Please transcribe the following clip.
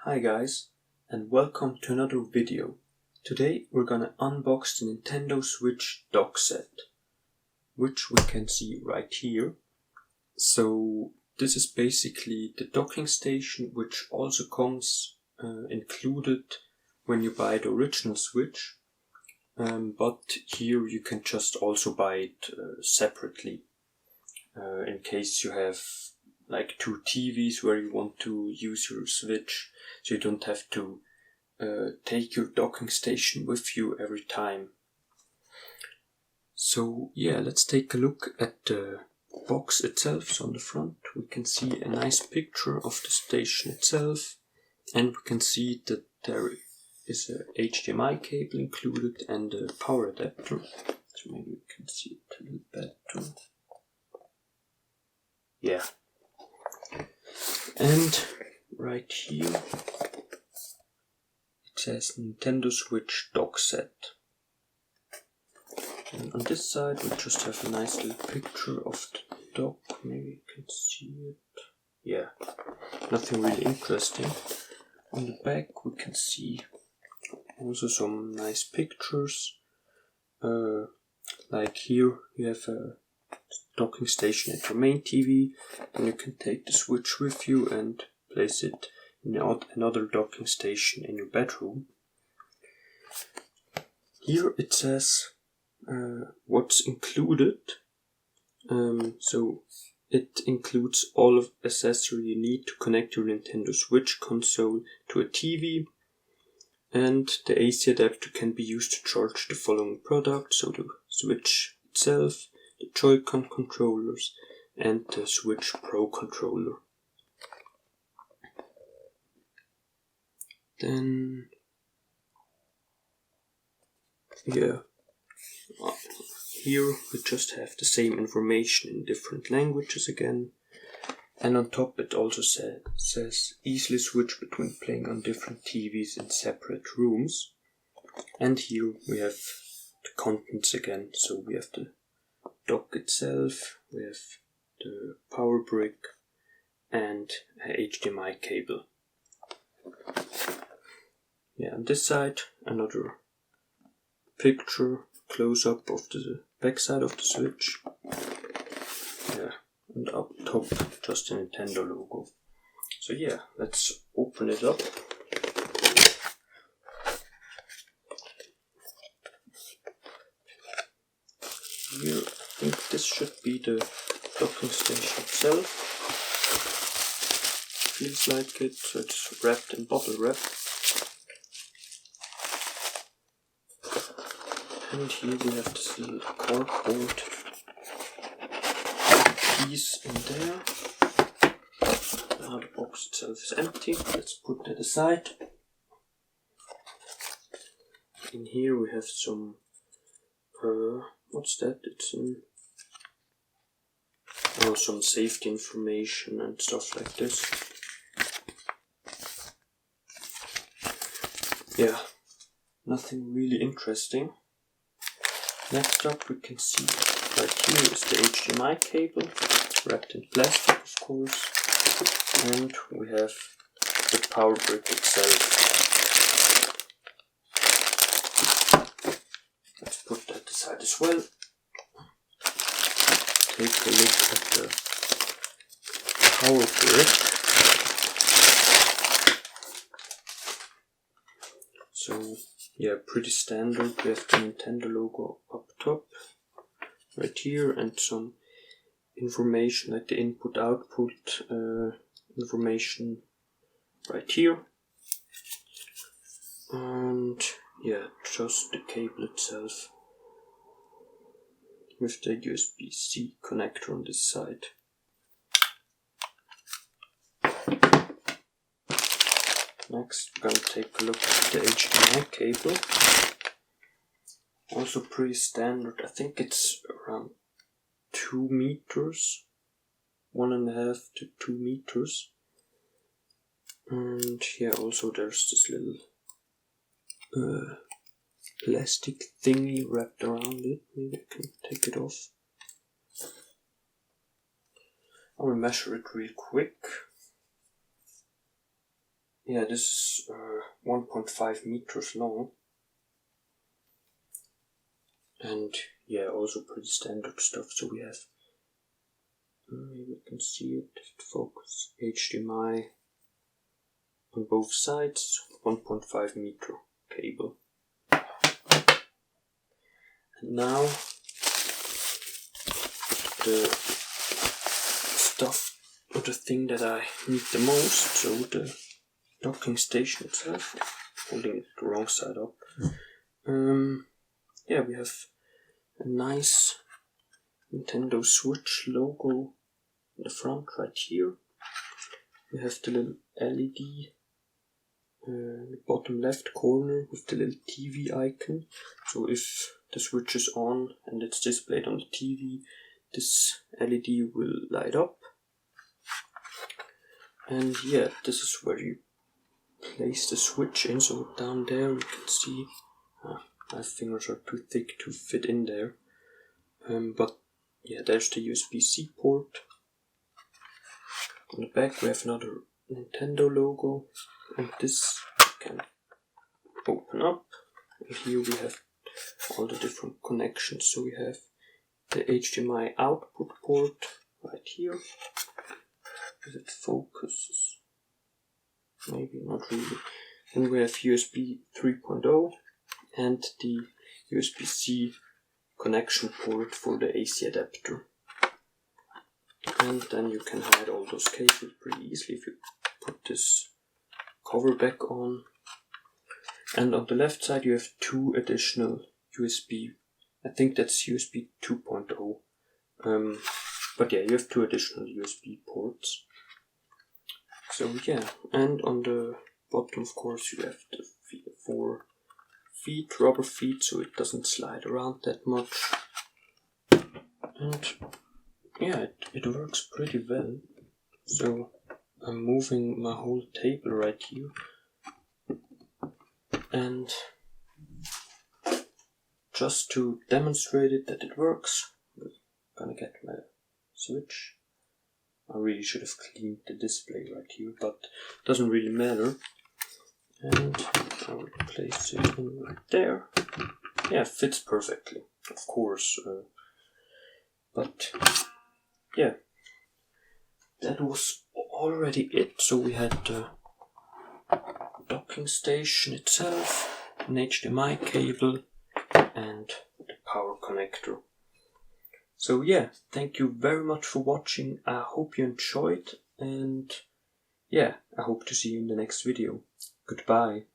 Hi guys, and welcome to another video. Today we're gonna unbox the Nintendo Switch dock set, which we can see right here. So this is basically the docking station, which also comes included when you buy the original Switch, but here you can just also buy it separately, in case you have like two TVs where you want to use your Switch, so you don't have to take your docking station with you every time. So yeah, let's take a look at the box itself. So on the front we can see a nice picture of the station itself, and we can see that there is a HDMI cable included and a power adapter. So maybe you can see it a little better. Yeah. And right here it says Nintendo Switch dock set. And on this side we just have a nice little picture of the dock. Maybe you can see it. Yeah, nothing really interesting. On the back we can see also some nice pictures. Like here you have a docking station at your main TV, then you can take the Switch with you and place it in another docking station in your bedroom. Here it says what's included. So it includes all of accessory you need to connect your Nintendo Switch console to a TV, and the AC adapter can be used to charge the following products: so the Switch itself, the Joy-Con controllers, and the Switch Pro controller. Then, yeah, here we just have the same information in different languages again. And on top it also says easily switch between playing on different TVs in separate rooms. And here we have the contents again. So we have the dock itself, we have the power brick and a HDMI cable. Yeah, on this side another picture, close-up of the back side of the Switch. Yeah, and up top just the Nintendo logo. So yeah, let's open it up. Here, I think this should be the docking station itself. Feels like it, so it's wrapped in bubble wrap. And here we have this little cardboard piece in there. Now the box itself is empty. Let's put that aside. In here we have some what's that? It's some safety information and stuff like this. Yeah, nothing really interesting. Next up we can see right here is the HDMI cable, wrapped in plastic of course, and we have the power brick itself. Let's put that aside as well. Take a look at the power brick. So yeah, pretty standard. We have the Nintendo logo up top, right here, and some information like the input-output information right here. And yeah, just the cable itself with the USB-C connector on this side. Next, we're gonna take a look at the HDMI cable. Also pretty standard. I think it's around 2 meters, 1.5 to 2 meters. And yeah, also there's this little plastic thingy wrapped around it. Maybe I can take it off. I will measure it real quick. yeah, this is 1.5 meters long. And yeah, also pretty standard stuff. So we have, maybe you can see it, focus, HDMI on both sides, 1.5 meter cable. And now the stuff, or the thing that I need the most, so the docking station itself. Holding it the wrong side up. Yeah, we have a nice Nintendo Switch logo in the front right here. We have the little LED in the bottom left corner with the little TV icon. So if the Switch is on and it's displayed on the TV, this LED will light up. And yeah, this is where you place the Switch in. So down there you can see, my fingers are too thick to fit in there. But yeah, there's the USB-C port. On the back we have another Nintendo logo, and this can open up. And here we have all the different connections. So we have the HDMI output port right here. If it focuses, maybe not really. Then we have USB 3.0 and the USB-C connection port for the AC adapter. And then you can hide all those cables pretty easily if you put this cover back on. And on the left side you have two additional USB, I think that's USB 2.0. But yeah, you have two additional USB ports. So yeah, and on the bottom of course you have the 4 feet, rubber feet, so it doesn't slide around that much. And yeah, it works pretty well. So I'm moving my whole table right here, and just to demonstrate it that it works, I'm gonna get my Switch. I really should have cleaned the display right here, but it doesn't really matter. And I will place it in right there. Yeah, it fits perfectly, of course. But yeah, that was already it. So we had the docking station itself, an HDMI cable, and the power connector. So yeah, thank you very much for watching. I hope you enjoyed, and yeah, I hope to see you in the next video. Goodbye.